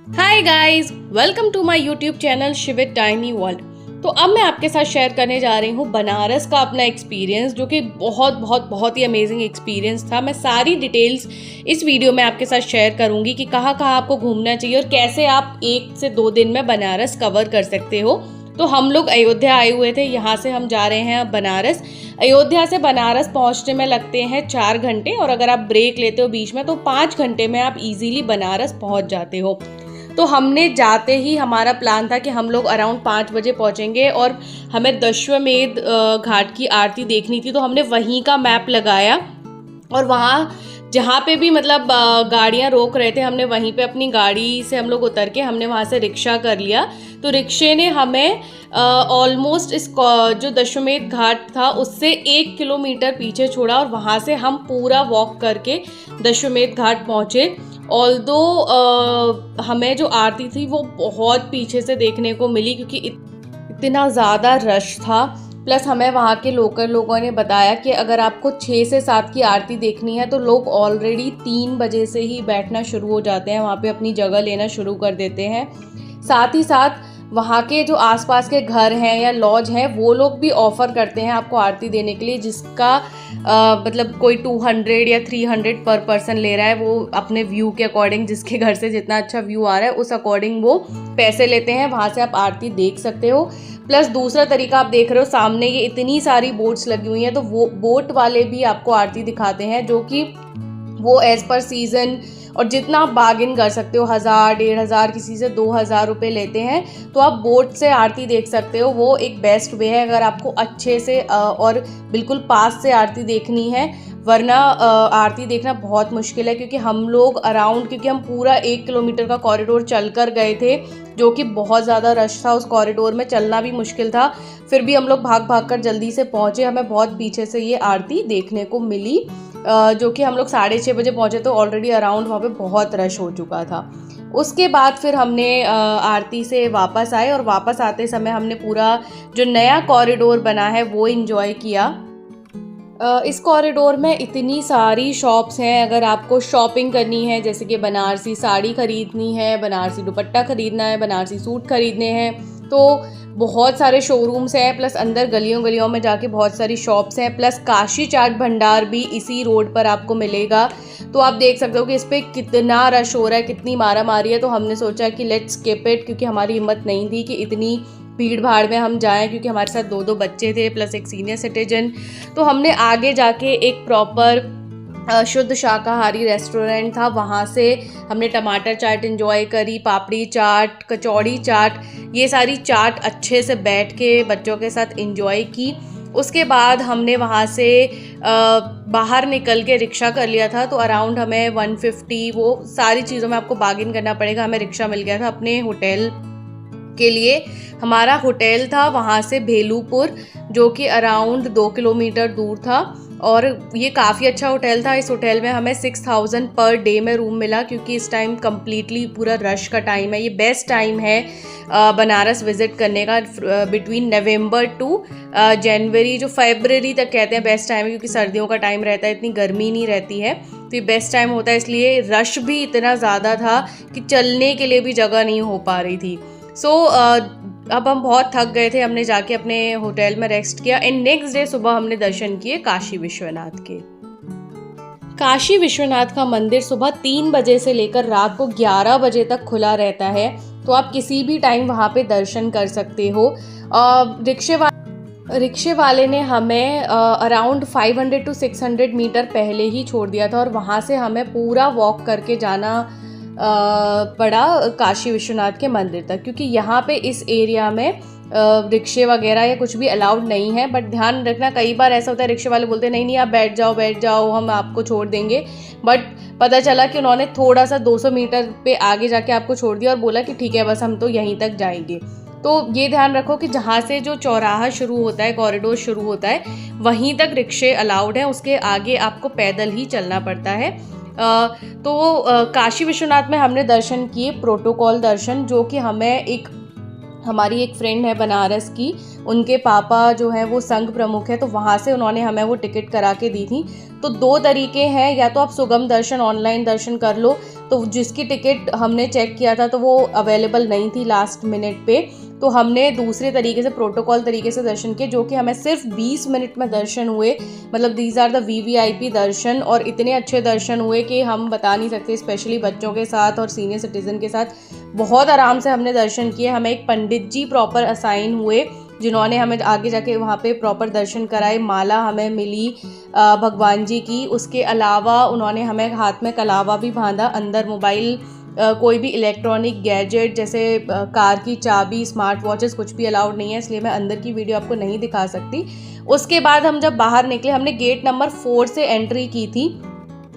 Hi guys, welcome to my YouTube channel Shivit tiny world. तो अब मैं आपके साथ शेयर करने जा रही हूँ बनारस का अपना एक्सपीरियंस, जो कि बहुत ही अमेजिंग एक्सपीरियंस था। मैं सारी डिटेल्स इस वीडियो में आपके साथ शेयर करूँगी कि कहाँ कहाँ आपको घूमना चाहिए और कैसे आप 1 से 2 दिन में बनारस कवर कर सकते हो। तो हम लोग अयोध्या आए हुए थे, यहाँ से हम जा रहे हैं बनारस। अयोध्या से बनारस पहुँचने में लगते हैं 4 घंटे, और अगर आप ब्रेक लेते हो बीच में तो 5 घंटे में आप इजीली बनारस पहुँच जाते हो। तो हमने जाते ही हमारा प्लान था कि हम लोग अराउंड 5 बजे पहुंचेंगे और हमें दशाश्वमेध घाट की आरती देखनी थी। तो हमने वहीं का मैप लगाया और वहाँ जहाँ पे भी मतलब गाड़ियाँ रोक रहे थे, हमने वहीं पे अपनी गाड़ी से हम लोग उतर के हमने वहाँ से रिक्शा कर लिया। तो रिक्शे ने हमें ऑलमोस्ट इस जो दशाश्वमेध घाट था उससे 1 किलोमीटर पीछे छोड़ा, और वहाँ से हम पूरा वॉक करके दशाश्वमेध घाट पहुँचे। ऑल्दो हमें जो आरती थी वो बहुत पीछे से देखने को मिली, क्योंकि इतना ज़्यादा रश था। प्लस हमें वहाँ के लोकल लोगों ने बताया कि अगर आपको 6 से 7 की आरती देखनी है तो लोग ऑलरेडी 3 बजे से ही बैठना शुरू हो जाते हैं, वहाँ पे अपनी जगह लेना शुरू कर देते हैं। साथ ही साथ वहाँ के जो आसपास के घर हैं या लॉज हैं वो लोग भी ऑफ़र करते हैं आपको आरती देने के लिए, जिसका मतलब कोई 200 या 300 पर पर्सन ले रहा है। वो अपने व्यू के अकॉर्डिंग, जिसके घर से जितना अच्छा व्यू आ रहा है उस अकॉर्डिंग वो पैसे लेते हैं। वहाँ से आप आरती देख सकते हो। प्लस दूसरा तरीका आप देख रहे हो सामने, ये इतनी सारी बोट्स लगी हुई हैं, तो वो बोट वाले भी आपको आरती दिखाते हैं, जो कि वो एज़ पर सीज़न और जितना आप बार्गिन कर सकते हो, 1000, 1500, किसी से 2000 रुपये लेते हैं। तो आप बोट से आरती देख सकते हो। वो एक बेस्ट वे है अगर आपको अच्छे से और बिल्कुल पास से आरती देखनी है, वरना आरती देखना बहुत मुश्किल है। क्योंकि हम लोग क्योंकि हम पूरा 1 किलोमीटर का कॉरिडोर चल कर गए थे, जो कि बहुत ज़्यादा रश था। उस कॉरिडोर में चलना भी मुश्किल था, फिर भी हम लोग भाग कर जल्दी से पहुँचे। हमें बहुत पीछे से ये आरती देखने को मिली, जो कि हम लोग 6:30 बजे पहुँचे, तो ऑलरेडी अराउंड वहाँ पे बहुत रश हो चुका था। उसके बाद फिर हमने आरती से वापस आए, और वापस आते समय हमने पूरा जो नया कॉरिडोर बना है वो एंजॉय किया। इस कॉरिडोर में इतनी सारी शॉप्स हैं। अगर आपको शॉपिंग करनी है, जैसे कि बनारसी साड़ी खरीदनी है, बनारसी दुपट्टा खरीदना है, बनारसी सूट खरीदने हैं, तो बहुत सारे शोरूम्स हैं। प्लस अंदर गलियों गलियों में जाके बहुत सारी शॉप्स हैं। प्लस काशी चाट भंडार भी इसी रोड पर आपको मिलेगा। तो आप देख सकते हो कि इस पर कितना रश हो रहा है, कितनी मारा मारी है। तो हमने सोचा कि लेट्स स्किप इट, क्योंकि हमारी हिम्मत नहीं थी कि इतनी भीड़ भाड़ में हम जाएं, क्योंकि हमारे साथ 2 बच्चे थे प्लस एक सीनियर सिटीजन। तो हमने आगे जाके एक प्रॉपर शुद्ध शाकाहारी रेस्टोरेंट था, वहाँ से हमने टमाटर चाट एंजॉय करी, पापड़ी चाट, कचौड़ी चाट, ये सारी चाट अच्छे से बैठ के बच्चों के साथ एंजॉय की। उसके बाद हमने वहाँ से बाहर निकल के रिक्शा कर लिया था। तो अराउंड हमें 150, वो सारी चीज़ों में आपको बार्गिन करना पड़ेगा। हमें रिक्शा मिल गया था अपने होटल के लिए। हमारा होटल था वहाँ से भेलूपुर, जो कि अराउंड 2 किलोमीटर दूर था, और ये काफ़ी अच्छा होटल था। इस होटल में हमें 6000 पर डे में रूम मिला, क्योंकि इस टाइम कम्प्लीटली पूरा रश का टाइम है। ये बेस्ट टाइम है बनारस विज़िट करने का, बिटवीन नवंबर टू जनवरी, जो फरवरी तक कहते हैं बेस्ट टाइम है, क्योंकि सर्दियों का टाइम रहता है, इतनी गर्मी नहीं रहती है। तो ये बेस्ट टाइम होता है, इसलिए रश भी इतना ज़्यादा था कि चलने के लिए भी जगह नहीं हो पा रही थी। अब हम बहुत थक गए थे, हमने जाके अपने होटल में रेस्ट किया। एंड नेक्स्ट डे सुबह हमने दर्शन किए काशी विश्वनाथ के। काशी विश्वनाथ का मंदिर सुबह 3 बजे से लेकर रात को 11 बजे तक खुला रहता है, तो आप किसी भी टाइम वहाँ पे दर्शन कर सकते हो। रिक्शे वाले ने हमें अराउंड 500 to 600 मीटर पहले ही छोड़ दिया था, और वहाँ से हमें पूरा वॉक करके जाना पड़ा काशी विश्वनाथ के मंदिर तक, क्योंकि यहाँ पे इस एरिया में रिक्शे वगैरह या कुछ भी अलाउड नहीं है। बट ध्यान रखना, कई बार ऐसा होता है रिक्शे वाले बोलते हैं नहीं नहीं आप बैठ जाओ हम आपको छोड़ देंगे। बट पता चला कि उन्होंने थोड़ा सा 200 मीटर पे आगे जाके आपको छोड़ दिया और बोला कि ठीक है बस हम तो यहीं तक जाएंगे। तो ये ध्यान रखो कि जहाँ से जो चौराहा शुरू होता है, कॉरिडोर शुरू होता है, वहीं तक रिक्शे अलाउड हैं, उसके आगे आपको पैदल ही चलना पड़ता है। तो काशी विश्वनाथ में हमने दर्शन किए प्रोटोकॉल दर्शन, जो कि हमें एक हमारी एक फ्रेंड है बनारस की, उनके पापा जो है वो संघ प्रमुख है, तो वहाँ से उन्होंने हमें वो टिकट करा के दी थी। तो 2 तरीके हैं, या तो आप सुगम दर्शन ऑनलाइन दर्शन कर लो, तो जिसकी टिकट हमने चेक किया था तो वो अवेलेबल नहीं थी लास्ट मिनट पे, तो हमने दूसरे तरीके से प्रोटोकॉल तरीके से दर्शन किए, जो कि हमें सिर्फ 20 मिनट में दर्शन हुए। मतलब दीज आर द VVIP दर्शन, और इतने अच्छे दर्शन हुए कि हम बता नहीं सकते। स्पेशली बच्चों के साथ और सीनियर सिटीज़न के साथ बहुत आराम से हमने दर्शन किए। हमें एक पंडित जी प्रॉपर असाइन हुए, जिन्होंने हमें आगे जाके वहाँ पे प्रॉपर दर्शन कराए। माला हमें मिली भगवान जी की। उसके अलावा उन्होंने हमें हाथ में कलावा भी बांधा। अंदर मोबाइल कोई भी इलेक्ट्रॉनिक गैजेट जैसे कार की चाबी, स्मार्ट वॉचेस कुछ भी अलाउड नहीं है, इसलिए मैं अंदर की वीडियो आपको नहीं दिखा सकती। उसके बाद हम जब बाहर निकले, हमने गेट नंबर 4 से एंट्री की थी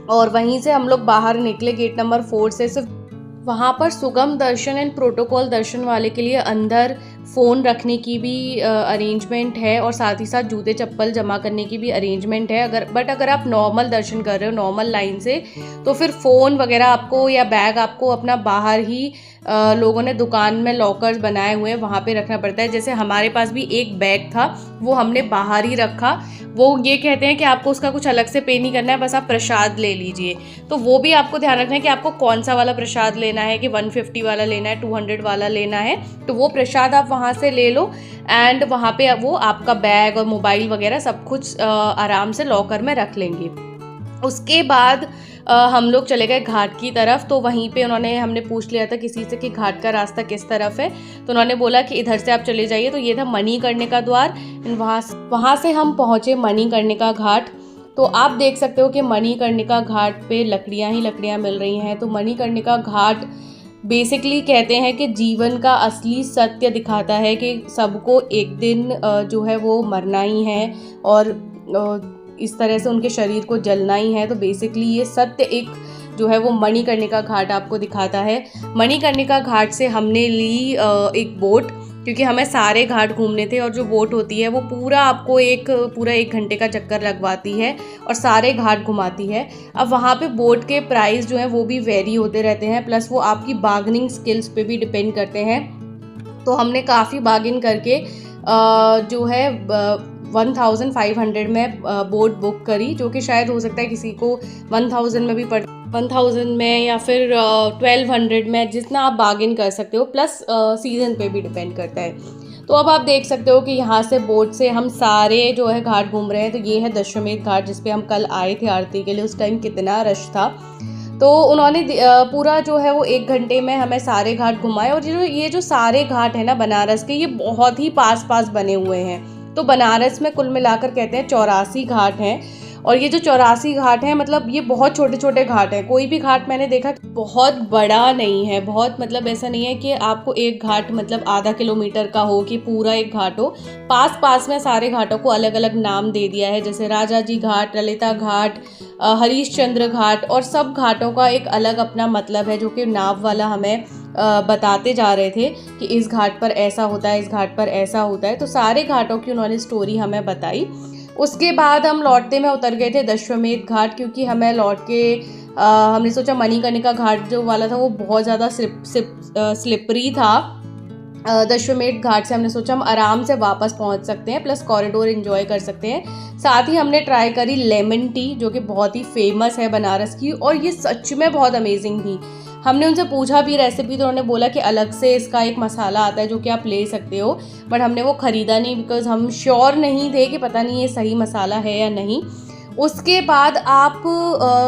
और वहीं से हम लोग बाहर निकले गेट नंबर 4 से। सिर्फ वहाँ पर सुगम दर्शन एंड प्रोटोकॉल दर्शन वाले के लिए अंदर फ़ोन रखने की भी अरेंजमेंट है, और साथ ही साथ जूते चप्पल जमा करने की भी अरेंजमेंट है। अगर आप नॉर्मल दर्शन कर रहे हो नॉर्मल लाइन से, तो फिर फ़ोन वगैरह आपको या बैग आपको अपना बाहर ही लोगों ने दुकान में लॉकर्स बनाए हुए हैं, वहाँ पे रखना पड़ता है। जैसे हमारे पास भी एक बैग था, वो हमने बाहर ही रखा। वो ये कहते हैं कि आपको उसका कुछ अलग से पे नहीं करना है, बस आप प्रसाद ले लीजिए। तो वो भी आपको ध्यान रखना है कि आपको कौन सा वाला प्रसाद लेना है, कि 150 वाला लेना है, 200 वाला लेना है। तो वो प्रसाद आप वहाँ से ले लो, एंड वहाँ पे वो आपका बैग और मोबाइल वगैरह सब कुछ आराम से लॉकर में रख लेंगे। उसके बाद हम लोग चले गए घाट की तरफ। तो वहीं पे हमने पूछ लिया था किसी से कि घाट का रास्ता किस तरफ है, तो उन्होंने बोला कि इधर से आप चले जाइए। तो ये था मणिकर्णिका द्वार। वहाँ से हम पहुँचे मणिकर्णिका घाट। तो आप देख सकते हो कि मणिकर्णिका घाट पे लकड़ियाँ ही लकड़ियाँ मिल रही हैं। तो मणिकर्णिका घाट बेसिकली कहते हैं कि जीवन का असली सत्य दिखाता है कि सबको एक दिन जो है वो मरना ही है, और इस तरह से उनके शरीर को जलना ही है। तो बेसिकली ये सत्य एक जो है वो मणिकर्णिका घाट आपको दिखाता है। मणिकर्णिका घाट से हमने ली एक बोट, क्योंकि हमें सारे घाट घूमने थे, और जो बोट होती है वो पूरा आपको पूरा 1 घंटे का चक्कर लगवाती है और सारे घाट घुमाती है। अब वहाँ पे बोट के प्राइस जो हैं वो भी वेरी होते रहते हैं, प्लस वो आपकी बार्गेनिंग स्किल्स पे भी डिपेंड करते हैं। तो हमने काफ़ी बार्गेन करके जो है 1500 में बोट बुक करी, जो कि शायद हो सकता है किसी को 1000 में भी 1000 में या फिर 1200 में, जितना आप बार्गेन कर सकते हो, प्लस सीज़न पे भी डिपेंड करता है। तो अब आप देख सकते हो कि यहाँ से बोट से हम सारे जो है घाट घूम रहे हैं। तो ये है दशाश्वमेध घाट, जिस पे हम कल आए थे आरती के लिए। उस टाइम कितना रश था। तो उन्होंने पूरा जो है वो 1 घंटे में हमें सारे घाट घुमाए। और ये जो सारे घाट हैं ना बनारस के, ये बहुत ही पास पास बने हुए हैं। तो बनारस में कुल मिलाकर कहते हैं 84 घाट हैं, और ये जो 84 घाट हैं, मतलब ये बहुत छोटे छोटे घाट हैं। कोई भी घाट मैंने देखा बहुत बड़ा नहीं है, बहुत मतलब ऐसा नहीं है कि आपको एक घाट मतलब आधा किलोमीटर का हो, कि पूरा एक घाट हो। पास पास में सारे घाटों को अलग अलग नाम दे दिया है, जैसे राजा जी घाट, ललिता घाट, हरीशचंद्र घाट, और सब घाटों का एक अलग अपना मतलब है, जो कि नाव वाला हमें बताते जा रहे थे कि इस घाट पर ऐसा होता है, इस घाट पर ऐसा होता है। तो सारे घाटों की उन्होंने स्टोरी हमें बताई। उसके बाद हम लौटते में उतर गए थे दशाश्वमेध घाट, क्योंकि हमें लौट के हमने सोचा मणिकर्णिका घाट जो वाला था वो बहुत ज़्यादा स्लिपरी था। दशाश्वमेध घाट से हमने सोचा हम आराम से वापस पहुंच सकते हैं, प्लस कॉरिडोर एंजॉय कर सकते हैं। साथ ही हमने ट्राई करी लेमन टी, जो कि बहुत ही फेमस है बनारस की, और ये सच में बहुत अमेजिंग थी। हमने उनसे पूछा भी रेसिपी, तो उन्होंने बोला कि अलग से इसका एक मसाला आता है जो कि आप ले सकते हो, बट हमने वो ख़रीदा नहीं, बिकॉज हम श्योर नहीं थे कि पता नहीं ये सही मसाला है या नहीं। उसके बाद आप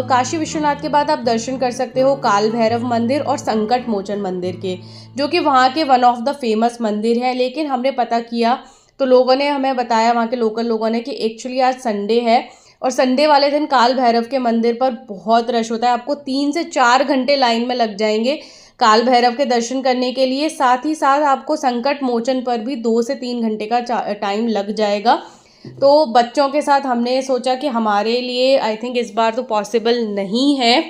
काशी विश्वनाथ के बाद आप दर्शन कर सकते हो काल भैरव मंदिर और संकट मोचन मंदिर के, जो कि वहाँ के वन ऑफ द फेमस मंदिर है। लेकिन हमने पता किया तो लोगों ने हमें बताया, वहाँ के लोकल लोगों ने, कि एक्चुअली आज संडे है, और संडे वाले दिन काल भैरव के मंदिर पर बहुत रश होता है। आपको 3 से 4 घंटे लाइन में लग जाएंगे काल भैरव के दर्शन करने के लिए। साथ ही साथ आपको संकट मोचन पर भी 2 से 3 घंटे का टाइम लग जाएगा। तो बच्चों के साथ हमने सोचा कि हमारे लिए आई थिंक इस बार तो पॉसिबल नहीं है,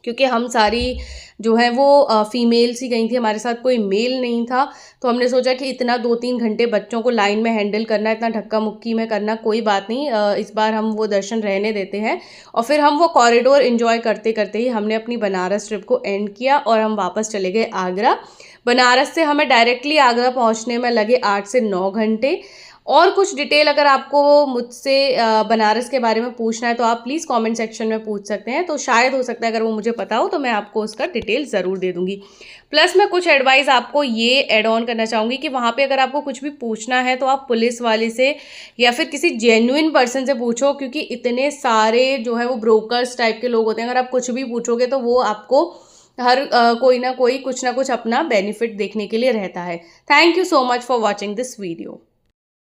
क्योंकि हम सारी जो है वो फीमेल्स ही गई थी, हमारे साथ कोई मेल नहीं था। तो हमने सोचा कि इतना 2-3 घंटे बच्चों को लाइन में हैंडल करना, इतना धक्का मुक्की में करना, कोई बात नहीं, इस बार हम वो दर्शन रहने देते हैं। और फिर हम वो कॉरिडोर एंजॉय करते करते ही हमने अपनी बनारस ट्रिप को एंड किया और हम वापस चले गए आगरा। बनारस से हमें डायरेक्टली आगरा पहुंचने में लगे 8 से 9 घंटे। और कुछ डिटेल अगर आपको मुझसे बनारस के बारे में पूछना है तो आप प्लीज़ कमेंट सेक्शन में पूछ सकते हैं। तो शायद हो सकता है अगर वो मुझे पता हो तो मैं आपको उसका डिटेल ज़रूर दे दूँगी। प्लस मैं कुछ एडवाइस आपको ये ऐड ऑन करना चाहूँगी कि वहाँ पे अगर आपको कुछ भी पूछना है तो आप पुलिस वाले से या फिर किसी जेन्युइन पर्सन से पूछो, क्योंकि इतने सारे जो है वो ब्रोकर्स टाइप के लोग होते हैं। अगर आप कुछ भी पूछोगे तो वो आपको हर कोई ना कोई कुछ ना कुछ अपना बेनिफिट देखने के लिए रहता है। Thank you so much for watching this video.